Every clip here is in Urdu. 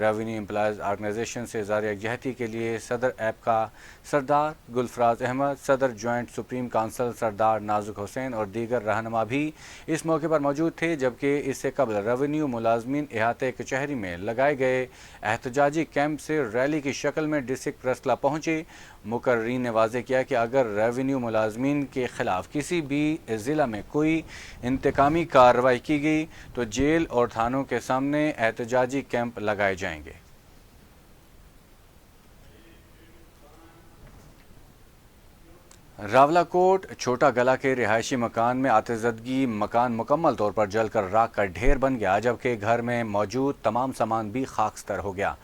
ریونیو امپلائز آرگنائزیشن سے اظہار یکجہتی کے لیے صدر ایپ کا سردار گلفراز احمد، صدر جوائنٹ سپریم کونسل سردار نازک حسین اور دیگر رہنما بھی اس موقع پر موجود تھے، جبکہ اس سے قبل ریونیو ملازمین احاطہ کچہری میں لگائے گئے احتجاجی کیمپ سے ریلی کی شکل میں ڈسٹرکٹ پریس کلب پہنچے۔ مقررین نے واضح کیا کہ اگر ریونیو ملازمین کے خلاف کسی بھی ضلع میں کوئی انتقامی کارروائی کی گئی تو جیل اور تھانوں کے سامنے احتجاجی کیمپ لگائے جائیں گے۔ راولاکوٹ چھوٹا گلا کے رہائشی مکان میں آتشزدگی، مکان مکمل طور پر جل کر راکھ کا ڈھیر بن گیا، جبکہ گھر میں موجود تمام سامان بھی خاکستر ہو گیا۔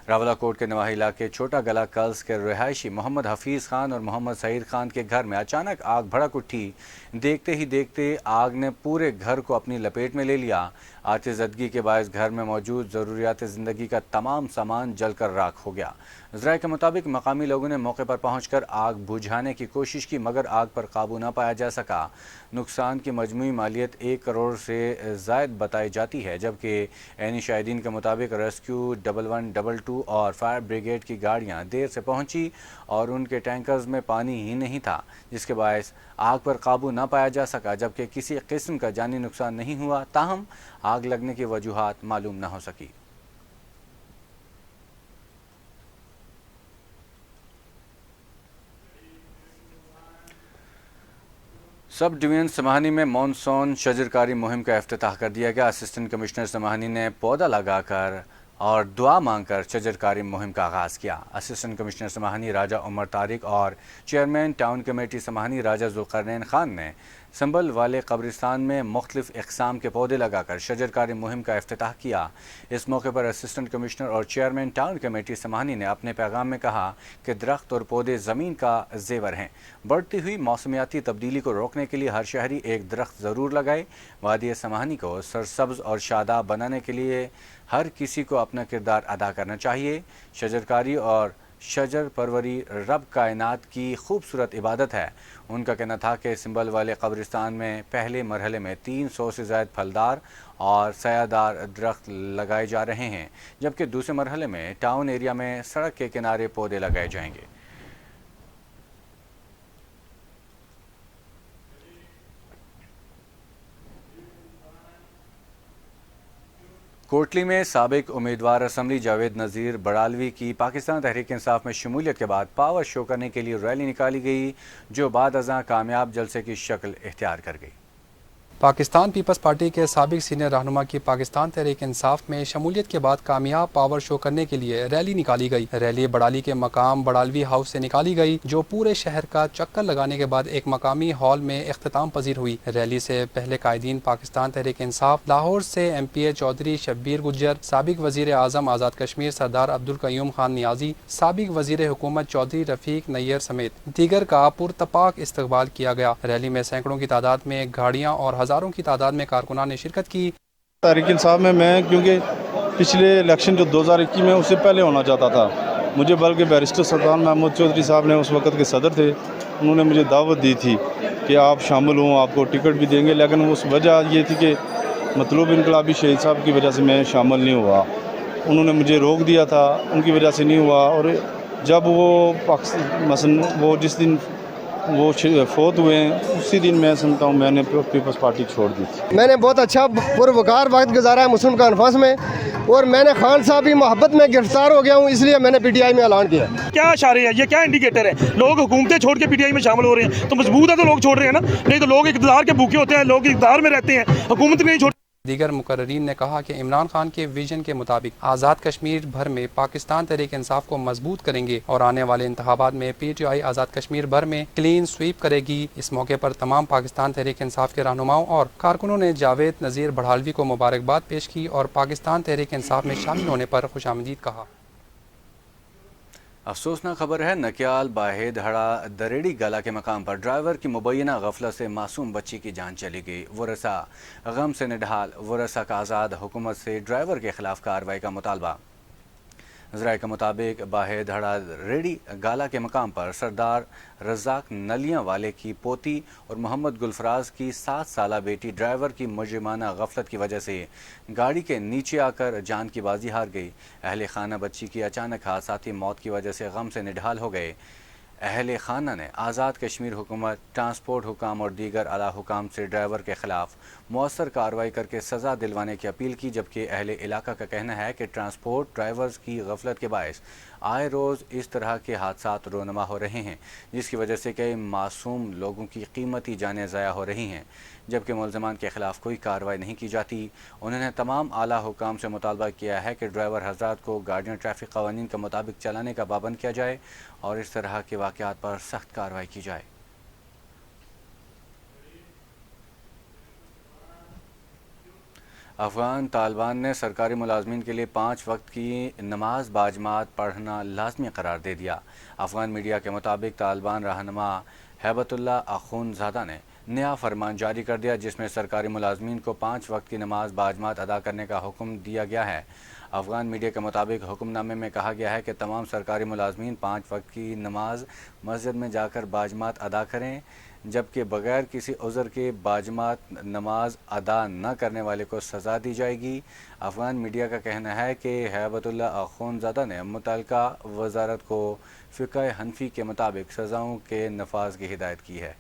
راولاکوٹ کے نواحی علاقے چھوٹا گلا کلس کے رہائشی محمد حفیظ خان اور محمد سعید خان کے گھر میں اچانک آگ بھڑک اٹھی۔ دیکھتے ہی دیکھتے آگ نے پورے گھر کو اپنی لپیٹ میں لے لیا۔ آتش زدگی کے باعث گھر میں موجود ضروریات زندگی کا تمام سامان جل کر راکھ ہو گیا۔ ذرائع کے مطابق مقامی لوگوں نے موقع پر پہنچ کر آگ بجھانے کی کوشش کی، مگر آگ پر قابو نہ پایا جا سکا۔ نقصان کی مجموعی مالیت 1 کروڑ سے زائد بتائی جاتی ہے، جبکہ عینی شاہدین کے مطابق ریسکیو 1122 اور فائر بریگیڈ کی گاڑیاں دیر سے پہنچی اور ان کے ٹینکرز میں پانی ہی نہیں تھا، جس کے باعث آگ پر قابو نہ پایا جا سکا، جبکہ کسی قسم کا جانی نقصان نہیں ہوا۔ تاہم آگ لگنے کی وجوہات معلوم نہ ہو سکی۔ سب ڈویژن سماہانی میں مانسون شجرکاری مہم کا افتتاح کر دیا گیا۔ اسسٹنٹ کمشنر سماہانی نے پودا لگا کر اور دعا مانگ کر شجرکاری مہم کا آغاز کیا۔ اسسٹنٹ کمشنر سماہانی راجہ عمر طارق اور چیئرمین ٹاؤن کمیٹی سماہانی راجہ ذوالقرنین خان نے سنبل والے قبرستان میں مختلف اقسام کے پودے لگا کر شجرکاری مہم کا افتتاح کیا۔ اس موقع پر اسسٹنٹ کمشنر اور چیئرمین ٹاؤن کمیٹی سماہانی نے اپنے پیغام میں کہا کہ درخت اور پودے زمین کا زیور ہیں۔ بڑھتی ہوئی موسمیاتی تبدیلی کو روکنے کے لیے ہر شہری ایک درخت ضرور لگائے۔ وادی سماہانی کو سرسبز اور شاداب بنانے کے لیے ہر کسی کو اپنا کردار ادا کرنا چاہیے۔ شجرکاری اور شجر پروری رب کائنات کی خوبصورت عبادت ہے۔ ان کا کہنا تھا کہ سنبل والے قبرستان میں پہلے مرحلے میں 300 سے زائد پھلدار اور سایہ دار درخت لگائے جا رہے ہیں، جبکہ دوسرے مرحلے میں ٹاؤن ایریا میں سڑک کے کنارے پودے لگائے جائیں گے۔ کوٹلی میں سابق امیدوار اسمبلی جاوید نذیر بڑالوی کی پاکستان تحریک انصاف میں شمولیت کے بعد پاور شو کرنے کے لیے ریلی نکالی گئی، جو بعد ازاں کامیاب جلسے کی شکل اختیار کر گئی۔ پاکستان پیپلز پارٹی کے سابق سینئر رہنما کی پاکستان تحریک انصاف میں شمولیت کے بعد کامیاب پاور شو کرنے کے لیے ریلی نکالی گئی۔ ریلی بڑالی کے مقام بڑالوی ہاؤس سے نکالی گئی، جو پورے شہر کا چکر لگانے کے بعد ایک مقامی ہال میں اختتام پذیر ہوئی۔ ریلی سے پہلے قائدین پاکستان تحریک انصاف لاہور سے ایم پی اے چودھری شبیر گجر، سابق وزیر اعظم آزاد کشمیر سردار عبدالقیوم خان نیازی، سابق وزیر حکومت چودھری رفیق نیر سمیت دیگر کا پرتپاک استقبال کیا گیا۔ ریلی میں سینکڑوں کی تعداد میں گاڑیاں اور ہزاروں کی تعداد میں کارکنان نے شرکت کی۔ تحریک انصاف میں کیونکہ پچھلے الیکشن جو 2021 میں اس سے پہلے ہونا چاہتا تھا، مجھے بلکہ بیرسٹر سلطان محمود چودھری صاحب نے اس وقت کے صدر تھے، انہوں نے مجھے دعوت دی تھی کہ آپ شامل ہوں، آپ کو ٹکٹ بھی دیں گے، لیکن اس وجہ یہ تھی کہ مطلوب انقلابی شہید صاحب کی وجہ سے میں شامل نہیں ہوا۔ انہوں نے مجھے روک دیا تھا، ان کی وجہ سے نہیں ہوا۔ اور جب وہ مثلا وہ جس دن وہ فوت ہوئے ہیں اسی دن میں سمجھتا ہوں میں نے پیپلز پارٹی چھوڑ دی تھی۔ میں نے بہت اچھا پروکار وقت گزارا ہے مسلم کانفرنس میں، اور میں نے خان صاحب کی محبت میں گرفتار ہو گیا ہوں، اس لیے میں نے پی ٹی آئی میں اعلان کیا۔ کیا اشارے ہیں، یہ کیا انڈیکیٹر ہے؟ لوگ حکومتیں چھوڑ کے پی ٹی آئی میں شامل ہو رہے ہیں تو مضبوط ہے تو لوگ چھوڑ رہے ہیں نا، نہیں تو لوگ اقتدار کے بھوکے ہوتے ہیں، لوگ اقتدار میں رہتے ہیں، حکومت نہیں چھوڑ۔ دیگر مقررین نے کہا کہ عمران خان کے ویژن کے مطابق آزاد کشمیر بھر میں پاکستان تحریک انصاف کو مضبوط کریں گے اور آنے والے انتخابات میں P T I Azad Kashmir بھر میں کلین سویپ کرے گی۔ اس موقع پر تمام پاکستان تحریک انصاف کے رہنماؤں اور کارکنوں نے جاوید نذیر بڑھالوی کو مبارکباد پیش کی اور پاکستان تحریک انصاف میں شامل ہونے پر خوش آمدید کہا۔ افسوسناک خبر ہے، نکیال باہید ہڑا دریڑی گلا کے مقام پر ڈرائیور کی مبینہ غفلت سے معصوم بچی کی جان چلی گئی۔ ورثاء غم سے نڈھال، ورثاء کا آزاد حکومت سے ڈرائیور کے خلاف کارروائی کا مطالبہ۔ ذرائع کے مطابق باہے دھڑا ریڈی گالا کے مقام پر سردار رزاق نلیاں والے کی پوتی اور محمد گلفراز کی 7 سالہ بیٹی ڈرائیور کی مجرمانہ غفلت کی وجہ سے گاڑی کے نیچے آ کر جان کی بازی ہار گئی۔ اہل خانہ بچی کی اچانک حادثاتی موت کی وجہ سے غم سے نڈھال ہو گئے۔ اہل خانہ نے آزاد کشمیر حکومت، ٹرانسپورٹ حکام اور دیگر اعلیٰ حکام سے ڈرائیور کے خلاف مؤثر کارروائی کر کے سزا دلوانے کی اپیل کی، جبکہ اہل علاقہ کا کہنا ہے کہ ٹرانسپورٹ ڈرائیورز کی غفلت کے باعث آئے روز اس طرح کے حادثات رونما ہو رہے ہیں، جس کی وجہ سے کئی معصوم لوگوں کی قیمتی جانیں ضائع ہو رہی ہیں، جبکہ ملزمان کے خلاف کوئی کارروائی نہیں کی جاتی۔ انہوں نے تمام اعلیٰ حکام سے مطالبہ کیا ہے کہ ڈرائیور حضرات کو گاڑیاں ٹریفک قوانین کے مطابق چلانے کا پابند کیا جائے اور اس طرح کے واقعات پر سخت کارروائی کی جائے۔ افغان طالبان نے سرکاری ملازمین کے لیے 5 وقت کی نماز باجماعت پڑھنا لازمی قرار دے دیا۔ افغان میڈیا کے مطابق طالبان رہنما ہیبت اللہ اخون زادہ نے نیا فرمان جاری کر دیا، جس میں سرکاری ملازمین کو 5 وقت کی نماز باجماعت ادا کرنے کا حکم دیا گیا ہے۔ افغان میڈیا کے مطابق حکم نامے میں کہا گیا ہے کہ تمام سرکاری ملازمین 5 وقت کی نماز مسجد میں جا کر باجماعت ادا کریں، جبکہ بغیر کسی عذر کے باجماعت نماز ادا نہ کرنے والے کو سزا دی جائے گی۔ افغان میڈیا کا کہنا ہے کہ ہیبت اللہ اخون زادہ نے متعلقہ وزارت کو فقہ حنفی کے مطابق سزاؤں کے نفاذ کی ہدایت کی ہے۔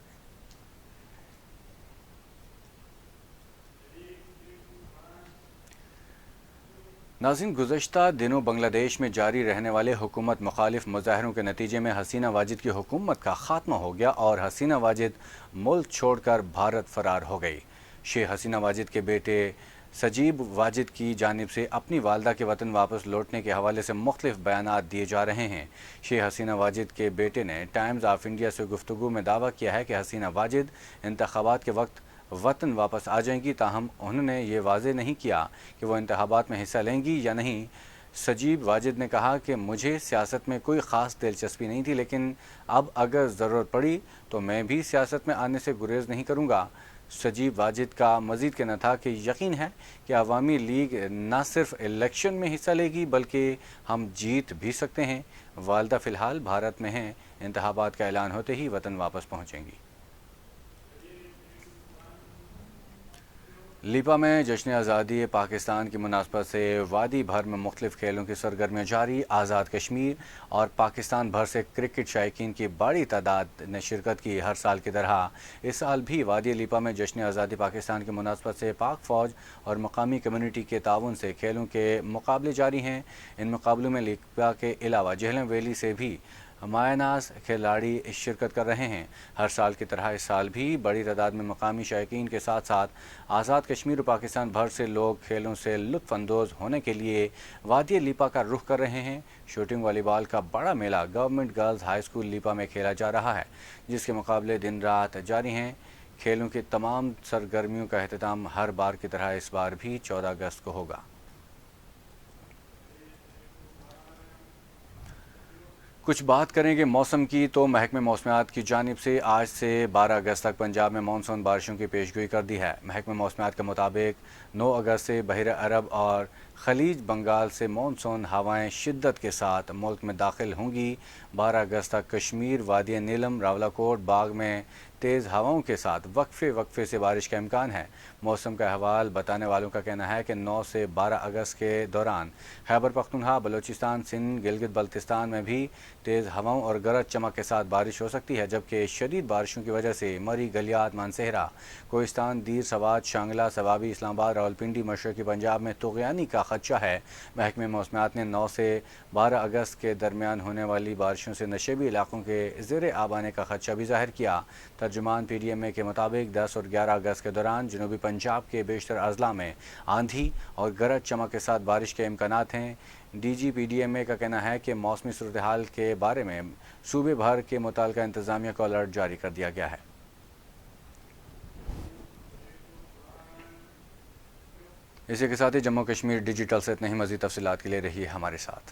ناظرین، گزشتہ دنوں بنگلہ دیش میں جاری رہنے والے حکومت مخالف مظاہروں کے نتیجے میں حسینہ واجد کی حکومت کا خاتمہ ہو گیا اور حسینہ واجد ملک چھوڑ کر بھارت فرار ہو گئی۔ شیخ حسینہ واجد کے بیٹے سجیب واجد کی جانب سے اپنی والدہ کے وطن واپس لوٹنے کے حوالے سے مختلف بیانات دیے جا رہے ہیں۔ شیخ حسینہ واجد کے بیٹے نے ٹائمز آف انڈیا سے گفتگو میں دعویٰ کیا ہے کہ حسینہ واجد انتخابات کے وقت وطن واپس آ جائیں گی، تاہم انہوں نے یہ واضح نہیں کیا کہ وہ انتخابات میں حصہ لیں گی یا نہیں۔ سجیب واجد نے کہا کہ مجھے سیاست میں کوئی خاص دلچسپی نہیں تھی، لیکن اب اگر ضرورت پڑی تو میں بھی سیاست میں آنے سے گریز نہیں کروں گا۔ سجیب واجد کا مزید کہنا تھا کہ یقین ہے کہ عوامی لیگ نہ صرف الیکشن میں حصہ لے گی بلکہ ہم جیت بھی سکتے ہیں۔ والدہ فی الحال بھارت میں ہیں، انتخابات کا اعلان ہوتے ہی وطن واپس پہنچیں گی۔ لیپا میں جشن آزادی پاکستان کی مناسبت سے وادی بھر میں مختلف کھیلوں کی سرگرمیاں جاری۔ آزاد کشمیر اور پاکستان بھر سے کرکٹ شائقین کی بڑی تعداد نے شرکت کی۔ ہر سال کی طرح اس سال بھی وادی لیپا میں جشن آزادی پاکستان کی مناسبت سے پاک فوج اور مقامی کمیونٹی کے تعاون سے کھیلوں کے مقابلے جاری ہیں۔ ان مقابلوں میں لیپا کے علاوہ جہلم ویلی سے بھی مایہ ناز کھلاڑی شرکت کر رہے ہیں۔ ہر سال کی طرح اس سال بھی بڑی تعداد میں مقامی شائقین کے ساتھ ساتھ آزاد کشمیر اور پاکستان بھر سے لوگ کھیلوں سے لطف اندوز ہونے کے لیے وادی لیپا کا رخ کر رہے ہیں۔ شوٹنگ والی بال کا بڑا میلہ گورنمنٹ گرلز ہائی اسکول لیپا میں کھیلا جا رہا ہے، جس کے مقابلے دن رات جاری ہیں۔ کھیلوں کی تمام سرگرمیوں کا اختتام ہر بار کی طرح اس بار بھی 14 اگست کو ہوگا۔ کچھ بات کریں گے موسم کی تو محکمہ موسمیات کی جانب سے آج سے 12 اگست تک پنجاب میں مانسون بارشوں کی پیشگوئی کر دی ہے۔ محکمہ موسمیات کے مطابق 9 اگست سے بحیرہ عرب اور خلیج بنگال سے مانسون ہوائیں شدت کے ساتھ ملک میں داخل ہوں گی۔ 12 اگست تک کشمیر، وادی نیلم، راولاکوٹ، باغ میں تیز ہواؤں کے ساتھ وقفے سے بارش کا امکان ہے۔ موسم کا احوال بتانے والوں کا کہنا ہے کہ 9 سے 12 اگست کے دوران خیبر پختونخوا، بلوچستان، سندھ، گلگت بلتستان میں بھی تیز ہواؤں اور گرج چمک کے ساتھ بارش ہو سکتی ہے، جبکہ شدید بارشوں کی وجہ سے مری، گلیات، مانسہرہ، کوہستان، دیر، سوات، شانگلہ، سوابی، اسلام آباد، راولپنڈی، مشرقی پنجاب میں طغیانی کا خدشہ ہے۔ محکمہ موسمیات نے 9 سے 12 اگست کے درمیان ہونے والی بارشوں سے نشیبی علاقوں کے زیر آب آنے کا خدشہ بھی ظاہر کیا۔ ترجمان پی ڈی ایم اے کے مطابق 10 اور 11 اگست کے دوران جنوبی پنجاب کے بیشتر اضلاع میں آندھی اور گرج چمک کے ساتھ بارش کے امکانات ہیں۔ D G P D M A کا کہنا ہے کہ موسمی صورتحال کے بارے میں صوبے بھر کے متعلقہ انتظامیہ کو الرٹ جاری کر دیا گیا ہے۔ اسی کے ساتھ ہی جموں کشمیر ڈیجیٹل سے اتنے ہی، مزید تفصیلات کے لیے رہیے ہمارے ساتھ۔